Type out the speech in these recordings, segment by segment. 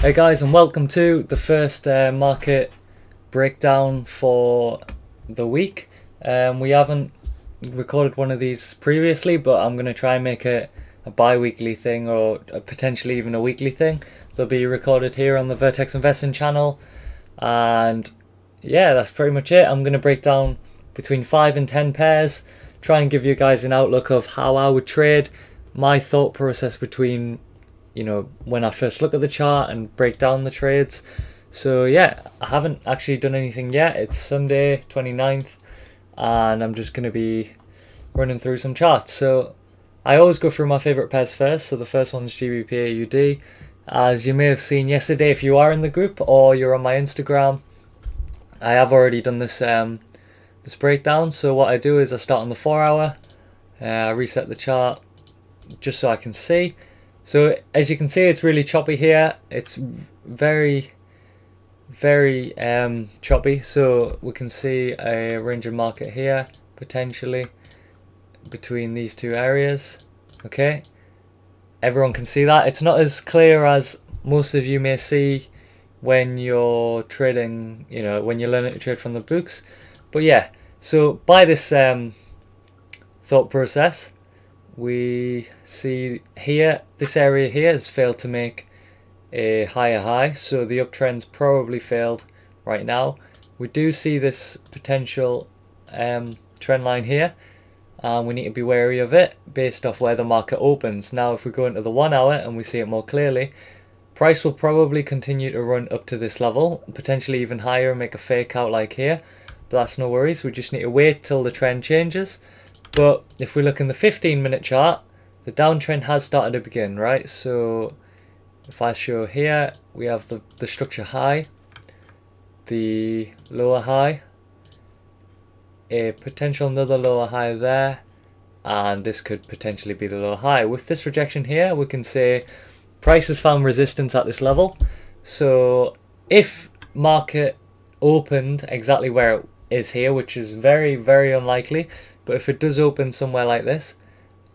Hey guys, and welcome to the first market breakdown for the week. We haven't recorded one of these previously, but I'm going to try and make it a bi-weekly thing or potentially even a weekly thing. They'll be recorded here on the Vertex Investing channel, and yeah, that's pretty much it. I'm going to break down between 5 and 10 pairs, try and give you guys an outlook of how I would trade, my thought process between when I first look at the chart and break down the trades. So yeah, I haven't actually done anything yet. It's Sunday 29th and I'm just going to be running through some charts. So I always go through my favorite pairs first. So the first one's JPY USD. As you may have seen yesterday, if you are in the group or you're on my Instagram, I have already done this this breakdown. So what I do is I start on the 4 hour, I reset the chart just so I can see. So as you can see, it's really choppy here. It's very choppy. So we can see a range of market here potentially between these two areas. Okay, everyone can see that. It's not as clear as most of you may see when you're trading, when you're learning to trade from the books. But yeah, so by this thought process, we see here this area here has failed to make a higher high, so the uptrend's probably failed right now. We do see this potential trend line here, and we need to be wary of it based off where the market opens. Now if we go into the 1 hour and we see it more clearly, price will probably continue to run up to this level, potentially even higher, and make a fake out like here, but that's no worries. We just need to wait till the trend changes. But if we look in the 15-minute chart, the downtrend has started to begin, right? So if I show here, we have the structure high, the lower high, a potential another lower high there, and this could potentially be the lower high. With this rejection here, we can say price has found resistance at this level. So if market opened exactly where it is here, which is very, very unlikely, but if it does open somewhere like this,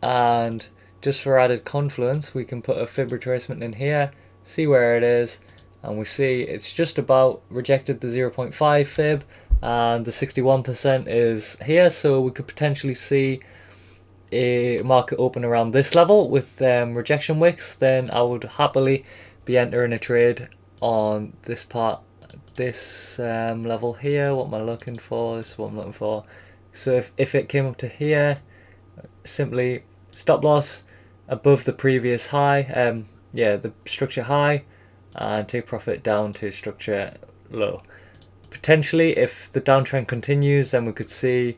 and just for added confluence, we can put a fib retracement in here, see where it is, and we see it's just about rejected the 0.5 fib, and the 61% is here, so we could potentially see a market open around this level with rejection wicks. Then I would happily be entering a trade on this part, this level here. What am I looking for? This is what I'm looking for. So if it came up to here, simply stop loss above the previous high, the structure high, and take profit down to structure low. Potentially, if the downtrend continues, then we could see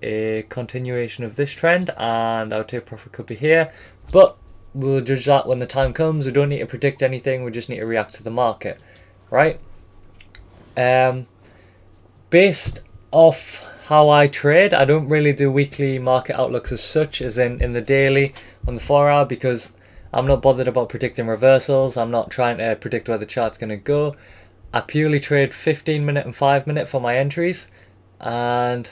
a continuation of this trend, and our take profit could be here. But we'll judge that when the time comes. We don't need to predict anything. We just need to react to the market, right? Based off how I trade, I don't really do weekly market outlooks as such, as in the daily on the 4 hour, because I'm not bothered about predicting reversals. I'm not trying to predict where the chart's going to go. I purely trade 15-minute and 5-minute for my entries, and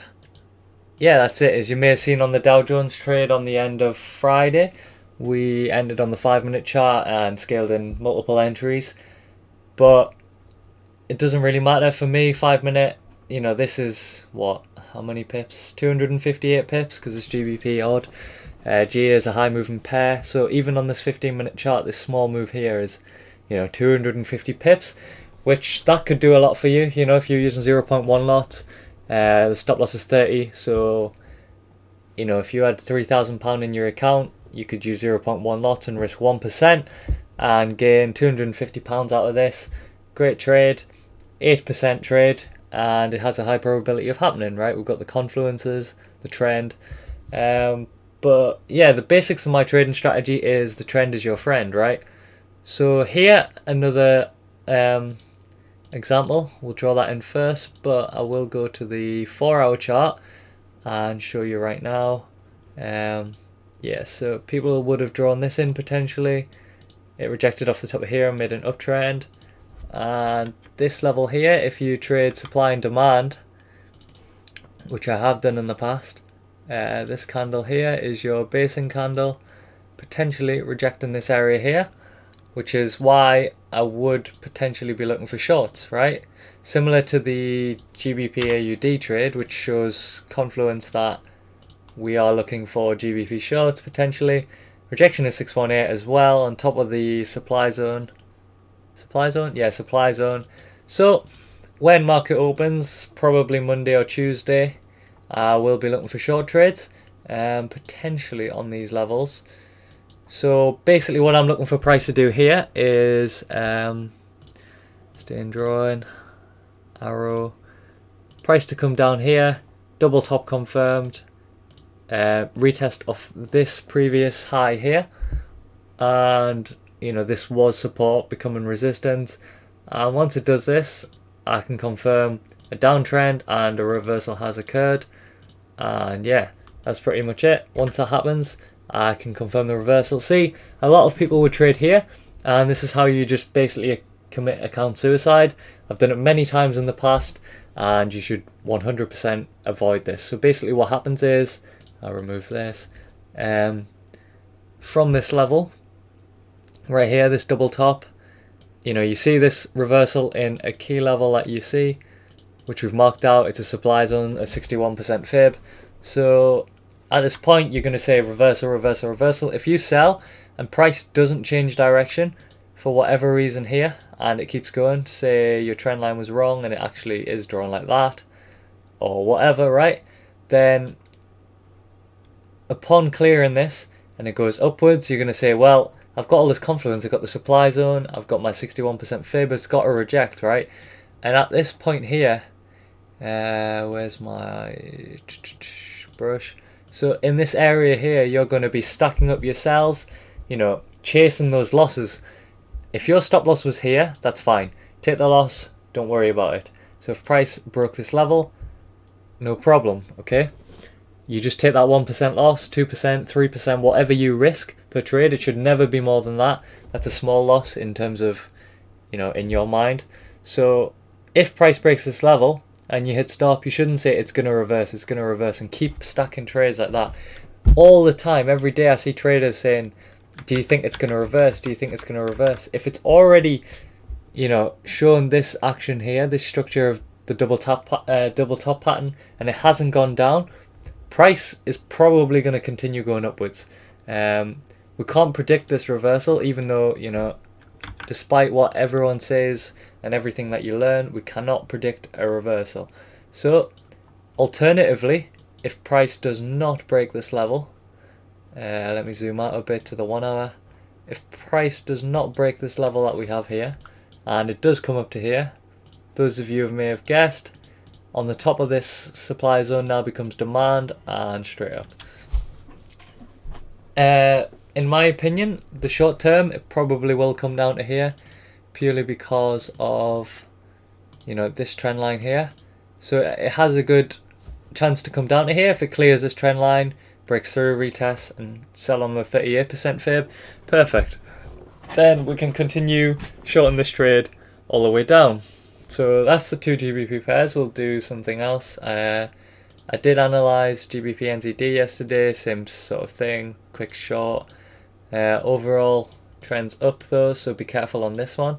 yeah, that's it. As you may have seen on the Dow Jones trade on the end of Friday, we ended on the 5-minute chart and scaled in multiple entries, but it doesn't really matter for me. 5-minute, this is what, how many pips? 258 pips, because it's GBP odd. G is a high moving pair, so even on this 15-minute chart, this small move here is 250 pips, which that could do a lot for you. If you're using 0.1 lots, the stop loss is 30, so if you had £3,000 in your account, you could use 0.1 lots and risk 1% and gain £250 out of this. Great trade, 8% trade, and it has a high probability of happening, right? We've got the confluences, the trend, but yeah, the basics of my trading strategy is the trend is your friend, right? So here, another example. We'll draw that in first, but I will go to the 4 hour chart and show you right now. So people would have drawn this in potentially. It rejected off the top of here and made an uptrend. And this level here, if you trade supply and demand, which I have done in the past, this candle here is your basing candle, potentially rejecting this area here, which is why I would potentially be looking for shorts, right? Similar to the GBP AUD trade, which shows confluence that we are looking for GBP shorts potentially. Rejection is 618 as well on top of the supply zone. Supply zone? Yeah, supply zone. So when market opens, probably Monday or Tuesday, we'll be looking for short trades, potentially on these levels. So basically what I'm looking for price to do here is stay in drawing, arrow, price to come down here, double top confirmed, retest of this previous high here, and you know this was support becoming resistance, and once it does this I can confirm a downtrend and a reversal has occurred, and yeah, that's pretty much it. Once that happens I can confirm the reversal. See, a lot of people would trade here, and this is how you just basically commit account suicide. I've done it many times in the past, and you should 100% avoid this. So basically what happens is, I'll remove this, from this level right here, this double top, you know, you see this reversal in a key level that you see, which we've marked out. It's a supply zone, a 61% fib. So at this point you're going to say reversal, reversal, reversal. If you sell and price doesn't change direction for whatever reason here, and it keeps going, say your trend line was wrong and it actually is drawn like that or whatever, right, then upon clearing this and it goes upwards, you're going to say, well, I've got all this confluence, I've got the supply zone, I've got my 61% fib, it's got to reject, right? And at this point here, where's my brush? So in this area here, you're going to be stacking up your sells, you know, chasing those losses. If your stop loss was here, that's fine. Take the loss, don't worry about it. So if price broke this level, no problem, okay? You just take that 1% loss, 2%, 3%, whatever you risk per trade. It should never be more than that. That's a small loss in terms of, you know, in your mind. So if price breaks this level and you hit stop, you shouldn't say it's going to reverse, it's going to reverse, and keep stacking trades like that. All the time, every day I see traders saying, do you think it's going to reverse? Do you think it's going to reverse? If it's already, you know, shown this action here, this structure of the double top pattern, and it hasn't gone down, price is probably going to continue going upwards. We can't predict this reversal, even though, you know, despite what everyone says and everything that you learn, we cannot predict a reversal. So alternatively, if price does not break this level, let me zoom out a bit to the 1 hour. If price does not break this level that we have here, and it does come up to here, those of you who may have guessed, on the top of this supply zone now becomes demand and straight up. In my opinion, the short term, it probably will come down to here, purely because of, you know, this trend line here. So it has a good chance to come down to here if it clears this trend line, breaks through, retests, and sell on the 38% fib. Perfect. Then we can continue shorting this trade all the way down. So that's the two GBP pairs. We'll do something else. I did analyze GBP NZD yesterday, same sort of thing, quick short. Overall trends up though, so be careful on this one.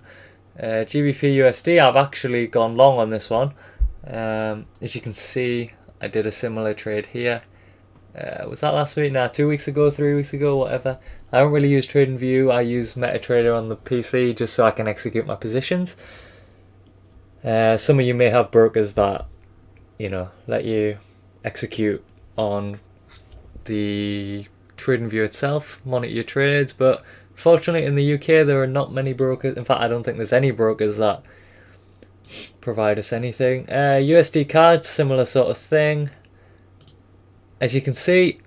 GBP USD, I've actually gone long on this one. As you can see, I did a similar trade here. Was that last week? Nah, 2 weeks ago, 3 weeks ago, whatever. I don't really use TradingView. I use MetaTrader on the PC just so I can execute my positions. Some of you may have brokers that, you know, let you execute on the TradingView itself, monitor your trades, but fortunately in the UK there are not many brokers. In fact, I don't think there's any brokers that provide us anything. USD cards, similar sort of thing. As you can see,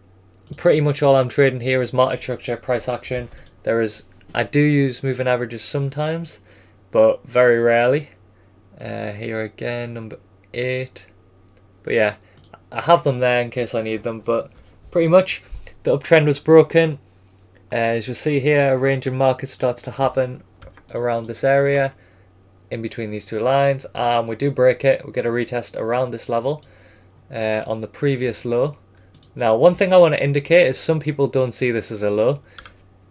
pretty much all I'm trading here is market structure, price action. I do use moving averages sometimes, but very rarely. Here again, number 8. But yeah, I have them there in case I need them, but pretty much the uptrend was broken. As you'll see here, a range of markets starts to happen around this area, in between these two lines, and we do break it. We get a retest around this level on the previous low. Now, one thing I want to indicate is some people don't see this as a low,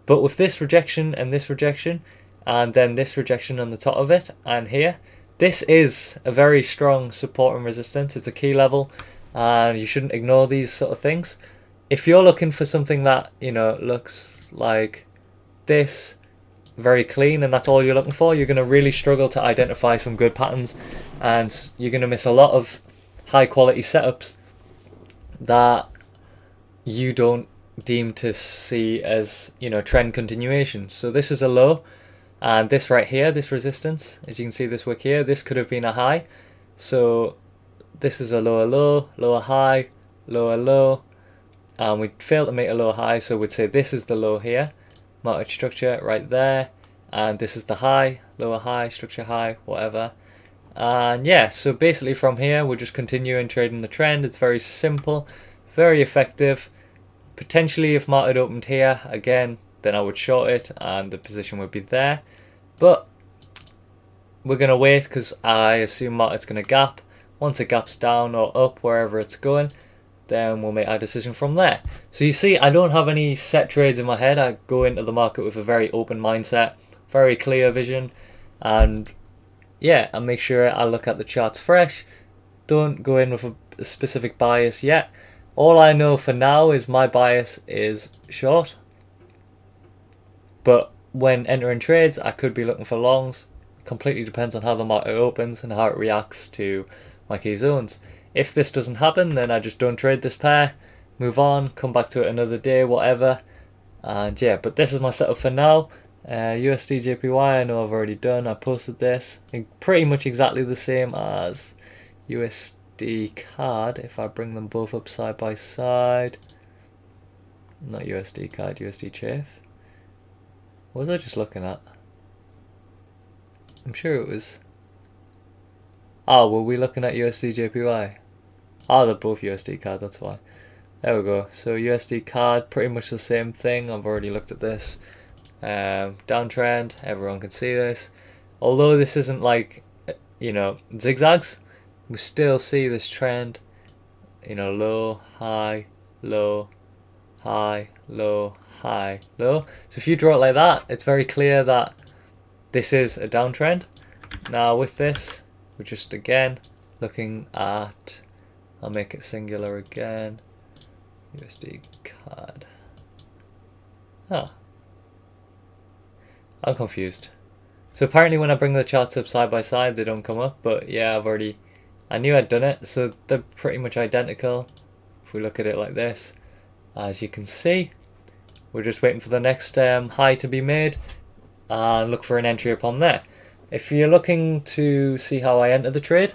but with this rejection and this rejection, and then this rejection on the top of it, and here. This is a very strong support and resistance. It's a key level, and you shouldn't ignore these sort of things. If you're looking for something that, you know, looks like this, very clean, and that's all you're looking for, you're going to really struggle to identify some good patterns, and you're going to miss a lot of high quality setups that you don't deem to see as, you know, trend continuation. So this is a low, and this right here, this resistance, as you can see, this wick here, this could have been a high. So this is a lower low, lower high, lower low, and we failed to make a lower high, so we'd say this is the low here, market structure right there, and this is the high, lower high, structure high, whatever. And yeah, so basically from here we're just continuing trading the trend. It's very simple, very effective. Potentially if market opened here again, then I would short it and the position would be there, but we're going to wait because I assume market's going to gap. Once it gaps down or up, wherever it's going, then we'll make our decision from there. So you see, I don't have any set trades in my head. I go into the market with a very open mindset, very clear vision, and yeah, I make sure I look at the charts fresh. Don't go in with a specific bias yet. All I know for now is my bias is short, but when entering trades I could be looking for longs. It completely depends on how the market opens and how it reacts to my key zones. If this doesn't happen, then I just don't trade this pair, move on, come back to it another day, whatever. And yeah, but this is my setup for now. USD JPY I know I've already done. I posted this. I think pretty much exactly the same as USD CAD if I bring them both up side by side. Not USD CAD, USD CHF. What was I just looking at? I'm sure it was... Oh, were we looking at USD JPY? Oh, they're both USD CAD, that's why. There we go. So USD CAD, pretty much the same thing. I've already looked at this. Downtrend, everyone can see this. Although this isn't like, you know, zigzags, we still see this trend. You know, low, high, low, high, low, high, low. So if you draw it like that, it's very clear that this is a downtrend. Now with this, we're just again looking at, I'll make it singular again, USD CAD. Oh, I'm confused. So apparently when I bring the charts up side by side they don't come up, but yeah, I knew I'd done it, so they're pretty much identical. If we look at it like this, as you can see, we're just waiting for the next high to be made and look for an entry upon there. If you're looking to see how I enter the trade,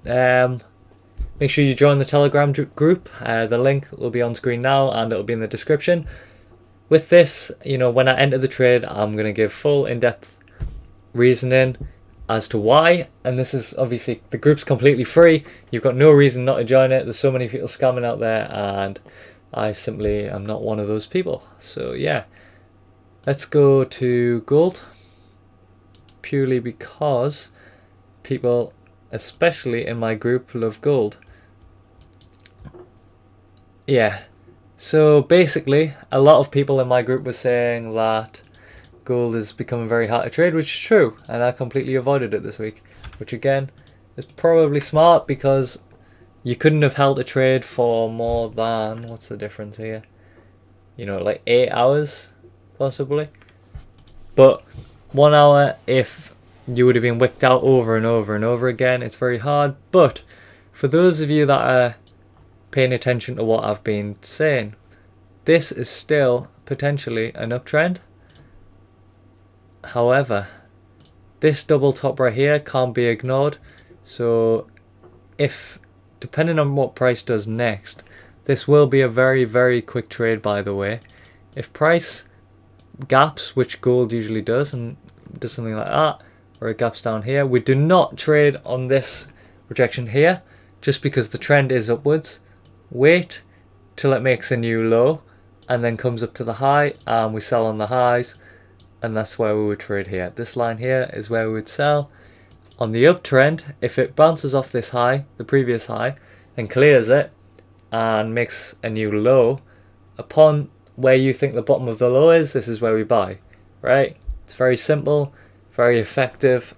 make sure you join the Telegram group. The link will be on screen now and it'll be in the description. With this, you know, when I enter the trade, I'm going to give full in-depth reasoning as to why, and this is obviously, the group's completely free. You've got no reason not to join it. There's so many people scamming out there and I simply am not one of those people. So yeah, let's go to gold, purely because people, especially in my group, love gold. Yeah, so basically a lot of people in my group were saying that gold is becoming very hard to trade, which is true, and I completely avoided it this week, which again is probably smart because you couldn't have held a trade for more than, what's the difference here, you know, like 8 hours possibly, but 1 hour, if you would have been wicked out over and over and over again, it's very hard. But for those of you that are paying attention to what I've been saying, this is still potentially an uptrend. However, this double top right here can't be ignored. So if, depending on what price does next, this will be a very, very quick trade, by the way. If price gaps, which gold usually does, and does something like that, or it gaps down here, we do not trade on this rejection here, just because the trend is upwards. Wait till it makes a new low and then comes up to the high, and we sell on the highs, and that's where we would trade here. This line here is where we would sell. On the uptrend, if it bounces off this high, the previous high, and clears it and makes a new low upon where you think the bottom of the low is, this is where we buy, right? It's very simple. very effective.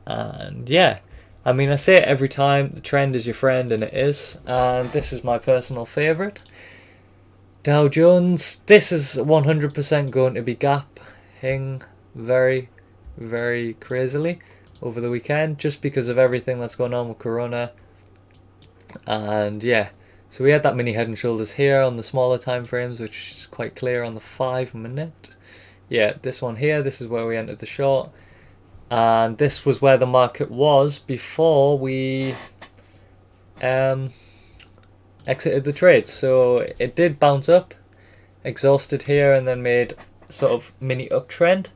And yeah, I mean, I say it every time, the trend is your friend, and it is. And this is my personal favorite. Dow Jones, this is 100% going to be gapping very, very crazily over the weekend, just because of everything that's going on with Corona. And yeah, so we had that mini head and shoulders here on the smaller time frames, which is quite clear on the 5 minute. Yeah, this one here, this is where we entered the short. And this was where the market was before we exited the trade. So it did bounce up, exhausted here, and then made sort of mini uptrend,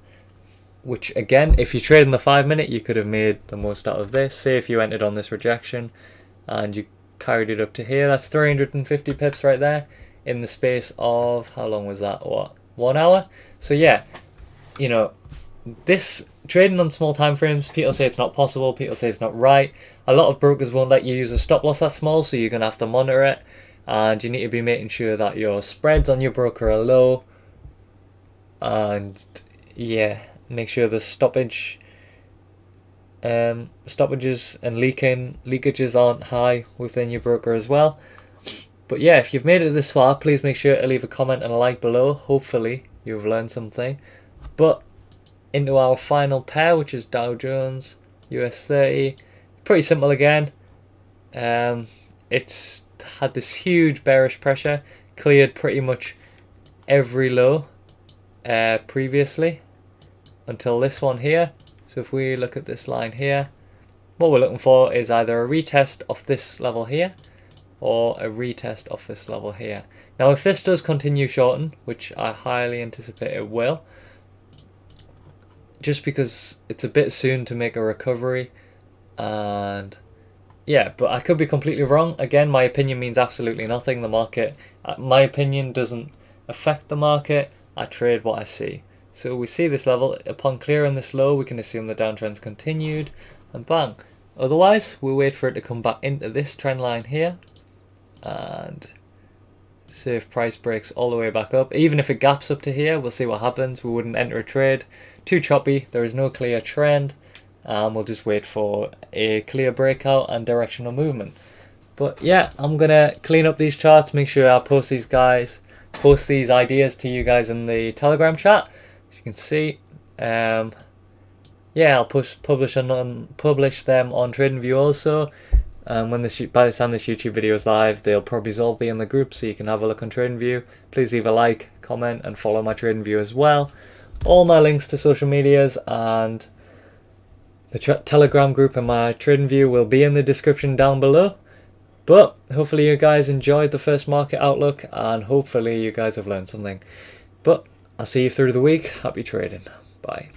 which again, if you trade in the 5 minute, you could have made the most out of this. Say if you entered on this rejection and you carried it up to here, that's 350 pips right there in the space of, how long was that? What, 1 hour? So yeah, you know, this trading on small time frames, people say it's not possible, people say it's not right. A lot of brokers won't let you use a stop loss that small, so you're going to have to monitor it, and you need to be making sure that your spreads on your broker are low, and yeah, make sure the stoppages and leakages aren't high within your broker as well. But yeah, if you've made it this far, please make sure to leave a comment and a like below. Hopefully you've learned something. But into our final pair, which is Dow Jones US 30. Pretty simple again. It's had this huge bearish pressure, cleared pretty much every low previously until this one here. So if we look at this line here, what we're looking for is either a retest of this level here or a retest of this level here. Now if this does continue shorten, which I highly anticipate it will, just because it's a bit soon to make a recovery, and yeah, but I could be completely wrong. Again, my opinion means absolutely nothing. The market, my opinion doesn't affect the market. I trade what I see. So we see this level, upon clearing this low, we can assume the downtrend's continued, and bang. Otherwise, we'll wait for it to come back into this trend line here, and see if price breaks all the way back up. Even if it gaps up to here, we'll see what happens. We wouldn't enter a trade. Too choppy, there is no clear trend. We'll just wait for a clear breakout and directional movement. But yeah, I'm gonna clean up these charts, make sure I post these ideas to you guys in the Telegram chat. As you can see, yeah, I'll publish them on TradingView also. By the time this YouTube video is live, they'll probably all be in the group, so you can have a look on TradingView. Please leave a like, comment, and follow my TradingView as well. All my links to social medias and the Telegram group and my TradingView will be in the description down below. But hopefully you guys enjoyed the first market outlook, and hopefully you guys have learned something. But I'll see you through the week. Happy trading. Bye.